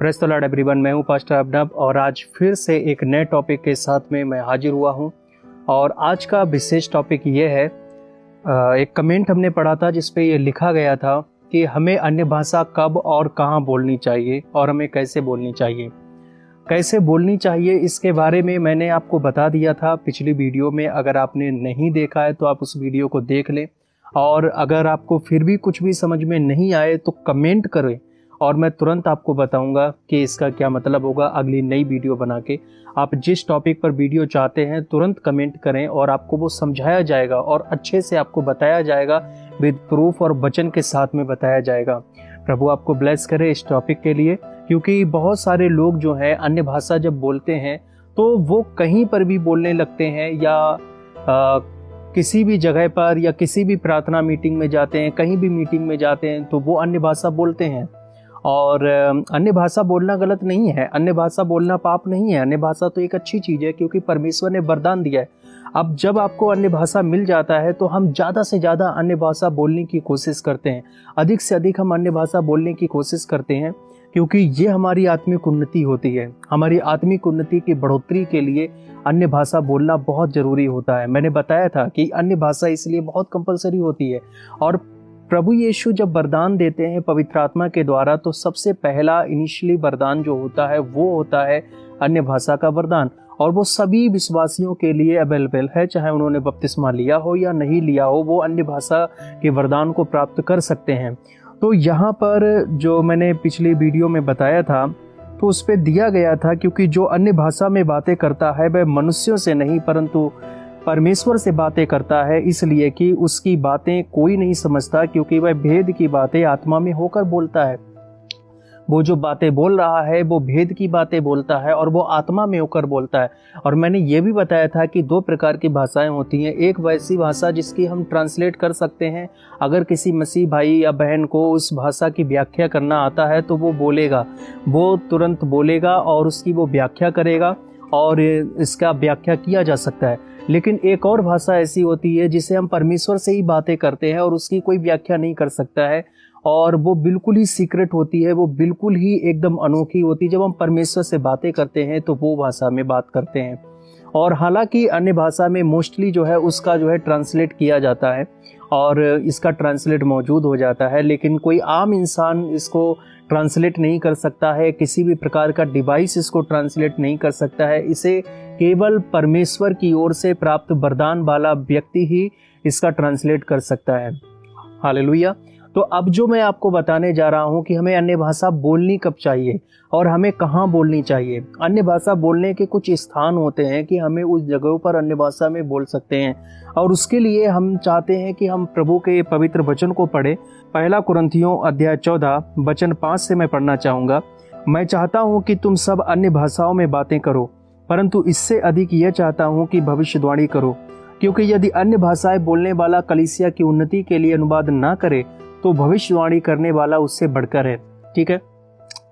Praise the Lord everyone. मैं हूं pastor अभिनव और आज फिर से एक नए टॉपिक के साथ में मैं हाजिर हुआ हूं। और आज का विशेष टॉपिक ये है, एक कमेंट हमने पढ़ा था जिस पे ये लिखा गया था कि हमें अन्य भाषा कब और कहां बोलनी चाहिए और हमें कैसे बोलनी चाहिए। कैसे बोलनी चाहिए इसके बारे में मैंने आपको बता दिया था पिछली वीडियो में। अगर आपने नहीं देखा है तो आप उस वीडियो को देख लें, और अगर आपको फिर भी कुछ भी समझ में नहीं आए तो कमेंट करें और मैं तुरंत आपको बताऊंगा कि इसका क्या मतलब होगा अगली नई वीडियो बना के। आप जिस टॉपिक पर वीडियो चाहते हैं तुरंत कमेंट करें और आपको वो समझाया जाएगा और अच्छे से आपको बताया जाएगा, विद प्रूफ और वचन के साथ में बताया जाएगा। प्रभु आपको ब्लेस करे इस टॉपिक के लिए, क्योंकि बहुत सारे लोग जो हैं अन्य भाषा जब बोलते हैं तो वो कहीं पर भी बोलने लगते हैं, या किसी भी जगह पर या किसी भी प्रार्थना मीटिंग में जाते हैं, कहीं भी मीटिंग में जाते हैं तो वो अन्य भाषा बोलते हैं। और अन्य भाषा बोलना गलत नहीं है, अन्य भाषा बोलना पाप नहीं है। अन्य भाषा तो एक अच्छी चीज़ है क्योंकि परमेश्वर ने वरदान दिया है। अब जब आपको अन्य भाषा मिल जाता है तो हम ज़्यादा से ज़्यादा अन्य भाषा बोलने की कोशिश करते हैं, अधिक से अधिक हम अन्य भाषा बोलने की कोशिश करते हैं, क्योंकि ये हमारी आत्मिक उन्नति होती है। हमारी आत्मिक उन्नति की बढ़ोतरी के लिए अन्य भाषा बोलना बहुत ज़रूरी होता है। मैंने बताया था कि अन्य भाषा इसलिए बहुत कंपलसरी होती है। और प्रभु यीशु जब वरदान देते हैं पवित्र आत्मा के द्वारा तो सबसे पहला इनिशियली वरदान जो होता है वो होता है अन्य भाषा का वरदान, और वो सभी विश्वासियों के लिए अवेलेबल है, चाहे उन्होंने बपतिस्मा लिया हो या नहीं लिया हो, वो अन्य भाषा के वरदान को प्राप्त कर सकते हैं। तो यहाँ पर जो मैंने पिछली वीडियो में बताया था तो उस पर दिया गया था, क्योंकि जो अन्य भाषा में बातें करता है वह मनुष्यों से नहीं परंतु परमेश्वर से बातें करता है, इसलिए कि उसकी बातें कोई नहीं समझता, क्योंकि वह भेद की बातें आत्मा में होकर बोलता है। वो जो बातें बोल रहा है वो भेद की बातें बोलता है और वो आत्मा में होकर बोलता है। और मैंने ये भी बताया था कि दो प्रकार की भाषाएं होती हैं। एक वैसी भाषा जिसकी हम ट्रांसलेट कर सकते हैं, अगर किसी मसीह भाई या बहन को उस भाषा की व्याख्या करना आता है तो वो बोलेगा, वो तुरंत बोलेगा और उसकी वो व्याख्या करेगा और इसका व्याख्या किया जा सकता है। लेकिन एक और भाषा ऐसी होती है जिसे हम परमेश्वर से ही बातें करते हैं और उसकी कोई व्याख्या नहीं कर सकता है, और वो बिल्कुल ही सीक्रेट होती है, वो बिल्कुल ही एकदम अनोखी होती है। जब हम परमेश्वर से बातें करते हैं तो वो भाषा में बात करते हैं। और हालांकि अन्य भाषा में मोस्टली जो है उसका जो है ट्रांसलेट किया जाता है और इसका ट्रांसलेट मौजूद हो जाता है, लेकिन कोई आम इंसान इसको ट्रांसलेट नहीं कर सकता है, किसी भी प्रकार का डिवाइस इसको ट्रांसलेट नहीं कर सकता है। इसे केवल परमेश्वर की ओर से प्राप्त वरदान वाला व्यक्ति ही इसका ट्रांसलेट कर सकता है। हालेलुया। तो अब जो मैं आपको बताने जा रहा हूं कि हमें अन्य भाषा बोलनी कब चाहिए और हमें कहां बोलनी चाहिए। अन्य भाषा बोलने के कुछ स्थान होते हैं कि हमें उस जगहों पर अन्य भाषा में बोल सकते हैं, और उसके लिए हम चाहते हैं कि हम प्रभु के पवित्र वचन को पढ़ें। पहला कुरिन्थियों अध्याय 14 वचन 5 से मैं पढ़ना चाहूँगा। मैं चाहता हूँ कि तुम सब अन्य भाषाओं में बातें करो, परंतु इससे अधिक यह चाहता हूँ कि भविष्यवाणी करो, क्योंकि यदि अन्य भाषाएं बोलने वाला कलीसिया की उन्नति के लिए अनुवाद ना करे तो भविष्यवाणी करने वाला उससे बढ़कर है। ठीक है,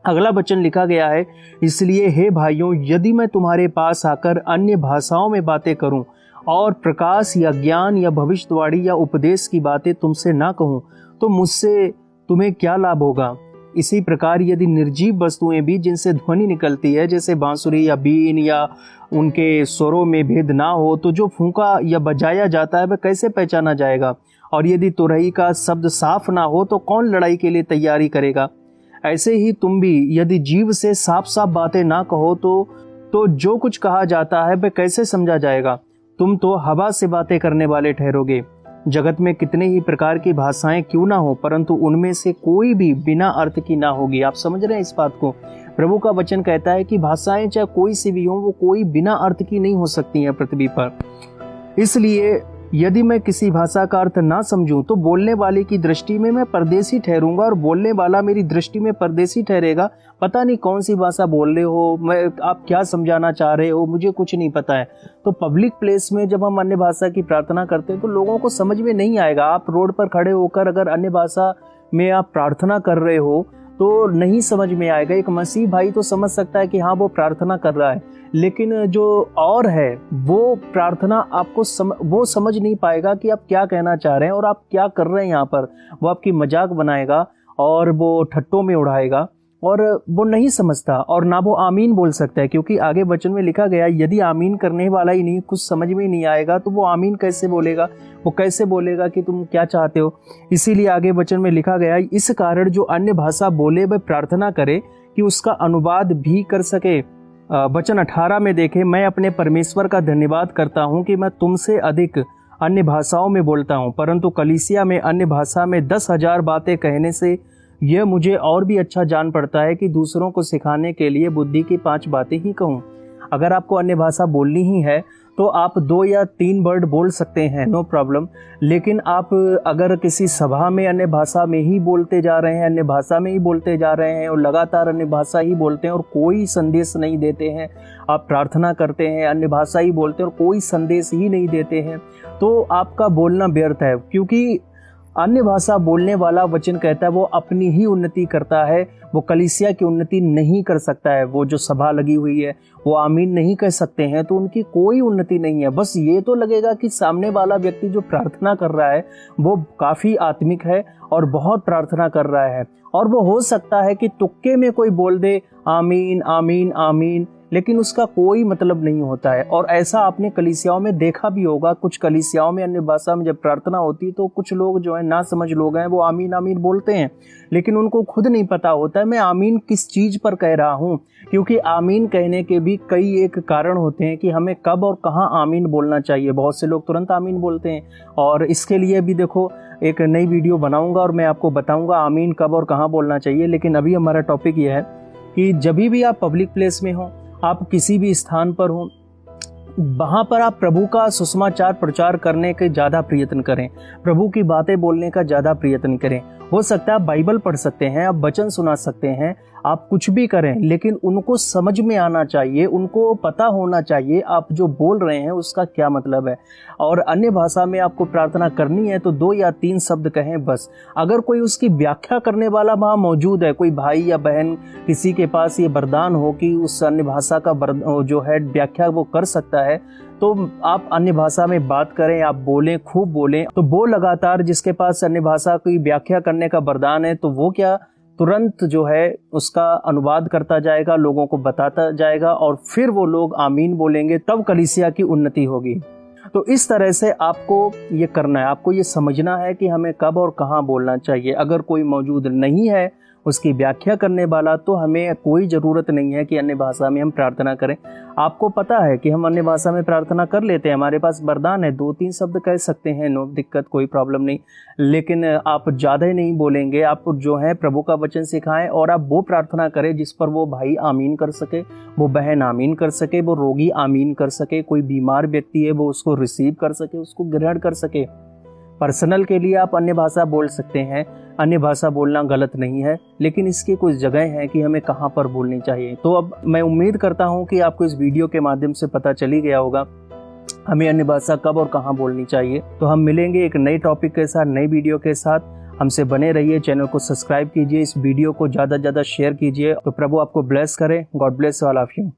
अगला वचन लिखा गया है, इसलिए हे भाइयों, यदि मैं तुम्हारे पास आकर अन्य भाषाओं में बातें करूं और प्रकाश या ज्ञान या भविष्यवाणी या उपदेश की बातें तुमसे ना कहूं तो मुझसे तुम्हें क्या लाभ होगा। इसी प्रकार यदि निर्जीव वस्तुएं भी जिनसे ध्वनि निकलती है, जैसे बांसुरी या बीन या उनके स्वरों में भेद ना हो, तो जो फूंका या बजाया जाता है वह कैसे पहचाना जाएगा। और यदि तुरही का शब्द साफ ना हो तो कौन लड़ाई के लिए तैयारी करेगा। ऐसे ही तुम भी यदि जीव से साफ साफ बातें ना कहो तो जो कुछ कहा जाता है वह कैसे समझा जाएगा। तुम तो हवा से बातें करने वाले ठहरोगे। जगत में कितने ही प्रकार की भाषाएं क्यों ना हो, परंतु उनमें से कोई भी बिना अर्थ की ना होगी। आप समझ रहे हैं इस बात को। प्रभु का वचन कहता है कि भाषाएं चाहे कोई सी भी हो, वो कोई बिना अर्थ की नहीं हो सकती हैं पृथ्वी पर। इसलिए यदि मैं किसी भाषा का अर्थ ना समझूं तो बोलने वाले की दृष्टि में मैं परदेसी ठहरूंगा और बोलने वाला मेरी दृष्टि में परदेसी ठहरेगा। पता नहीं कौन सी भाषा बोल रहे हो, आप क्या समझाना चाह रहे हो, मुझे कुछ नहीं पता है। तो पब्लिक प्लेस में जब हम अन्य भाषा की प्रार्थना करते हैं तो लोगों को समझ में नहीं आएगा। आप रोड पर खड़े होकर अगर अन्य भाषा में आप प्रार्थना कर रहे हो तो नहीं समझ में आएगा। एक मसीह भाई तो समझ सकता है कि हाँ वो प्रार्थना कर रहा है, लेकिन जो और है वो प्रार्थना आपको वो समझ नहीं पाएगा कि आप क्या कहना चाह रहे हैं और आप क्या कर रहे हैं यहाँ पर। वो आपकी मजाक बनाएगा और वो ठट्टों में उड़ाएगा और वो नहीं समझता और ना वो आमीन बोल सकता है, क्योंकि आगे वचन में लिखा गया यदि आमीन करने वाला ही नहीं, कुछ समझ में नहीं आएगा तो वो आमीन कैसे बोलेगा, वो कैसे बोलेगा कि तुम क्या चाहते हो। इसीलिए आगे वचन में लिखा गया इस कारण जो अन्य भाषा बोले वह प्रार्थना करे कि उसका अनुवाद भी कर सके। वचन 18 में देखे, मैं अपने परमेश्वर का धन्यवाद करता हूँ कि मैं तुमसे अधिक अन्य भाषाओं में बोलता हूँ, परंतु कलीसिया में अन्य भाषा में 10,000 बातें कहने से यह मुझे और भी अच्छा जान पड़ता है कि दूसरों को सिखाने के लिए बुद्धि की 5 बातें ही कहूँ। अगर आपको अन्य भाषा बोलनी ही है तो आप 2 या 3 वर्ड बोल सकते हैं, नो प्रॉब्लम। लेकिन आप अगर किसी सभा में अन्य भाषा में ही बोलते जा रहे हैं, अन्य भाषा में ही बोलते जा रहे हैं और लगातार अन्य भाषा ही बोलते हैं और कोई संदेश नहीं देते हैं, आप प्रार्थना करते हैं अन्य भाषा ही बोलते हैं और कोई संदेश ही नहीं देते हैं, तो आपका बोलना व्यर्थ है। क्योंकि अन्य भाषा बोलने वाला वचन कहता है वो अपनी ही उन्नति करता है, वो कलीसिया की उन्नति नहीं कर सकता है। वो जो सभा लगी हुई है वो आमीन नहीं कह सकते हैं तो उनकी कोई उन्नति नहीं है। बस ये तो लगेगा कि सामने वाला व्यक्ति जो प्रार्थना कर रहा है वो काफ़ी आत्मिक है और बहुत प्रार्थना कर रहा है, और वो हो सकता है कि तुक्के में कोई बोल दे आमीन आमीन आमीन, लेकिन उसका कोई मतलब नहीं होता है। और ऐसा आपने कलीसियाओं में देखा भी होगा, कुछ कलीसियाओं में अन्य भाषा में जब प्रार्थना होती तो कुछ लोग जो है ना समझ लोग हैं वो आमीन आमीन बोलते हैं, लेकिन उनको खुद नहीं पता होता है मैं आमीन किस चीज़ पर कह रहा हूँ। क्योंकि आमीन कहने के भी कई एक कारण होते हैं कि हमें कब और कहाँ आमीन बोलना चाहिए। बहुत से लोग तुरंत आमीन बोलते हैं, और इसके लिए भी देखो एक नई वीडियो बनाऊंगा और मैं आपको बताऊंगा आमीन कब और कहाँ बोलना चाहिए। लेकिन अभी हमारा टॉपिक यह है कि जब भी आप पब्लिक प्लेस में हो, आप किसी भी स्थान पर हो, वहाँ पर आप प्रभु का सुसमाचार प्रचार करने के ज़्यादा प्रयत्न करें, प्रभु की बातें बोलने का ज़्यादा प्रयत्न करें। हो सकता है आप बाइबल पढ़ सकते हैं, आप वचन सुना सकते हैं, आप कुछ भी करें, लेकिन उनको समझ में आना चाहिए, उनको पता होना चाहिए आप जो बोल रहे हैं उसका क्या मतलब है। और अन्य भाषा में आपको प्रार्थना करनी है तो 2 या 3 शब्द कहें बस। अगर कोई उसकी व्याख्या करने वाला वहाँ मौजूद है, कोई भाई या बहन किसी के पास ये वरदान हो कि उस अन्य भाषा का जो है व्याख्या वो कर सकता है, तो आप अन्य भाषा में बात करें, आप बोलें, खूब बोलें। तो वो लगातार जिसके पास अन्य भाषा की व्याख्या करने का वरदान है तो वो क्या तुरंत जो है उसका अनुवाद करता जाएगा, लोगों को बताता जाएगा, और फिर वो लोग आमीन बोलेंगे, तब कलीसिया की उन्नति होगी। तो इस तरह से आपको ये करना है, आपको ये समझना है कि हमें कब और कहाँ बोलना चाहिए। अगर कोई मौजूद नहीं है उसकी व्याख्या करने वाला तो हमें कोई ज़रूरत नहीं है कि अन्य भाषा में हम प्रार्थना करें। आपको पता है कि हम अन्य भाषा में प्रार्थना कर लेते हैं, हमारे पास वरदान है, 2-3 शब्द कह सकते हैं, नो दिक्कत, कोई प्रॉब्लम नहीं। लेकिन आप ज़्यादा ही नहीं बोलेंगे, आप जो है प्रभु का वचन सिखाएं और आप वो प्रार्थना करें जिस पर वो भाई आमीन कर सके, वो बहन आमीन कर सके, वो रोगी आमीन कर सके, कोई बीमार व्यक्ति है वो उसको रिसीव कर सके, उसको ग्रहण कर सके। पर्सनल के लिए आप अन्य भाषा बोल सकते हैं, अन्य भाषा बोलना गलत नहीं है, लेकिन इसकी कुछ जगह हैं कि हमें कहाँ पर बोलनी चाहिए। तो अब मैं उम्मीद करता हूँ कि आपको इस वीडियो के माध्यम से पता चली गया होगा हमें अन्य भाषा कब और कहाँ बोलनी चाहिए। तो हम मिलेंगे एक नए टॉपिक के साथ, नई वीडियो के साथ। हमसे बने रहिए, चैनल को सब्सक्राइब कीजिए, इस वीडियो को ज़्यादा से ज़्यादा शेयर कीजिए। तो प्रभु आपको ब्लेस करे। God bless all of you.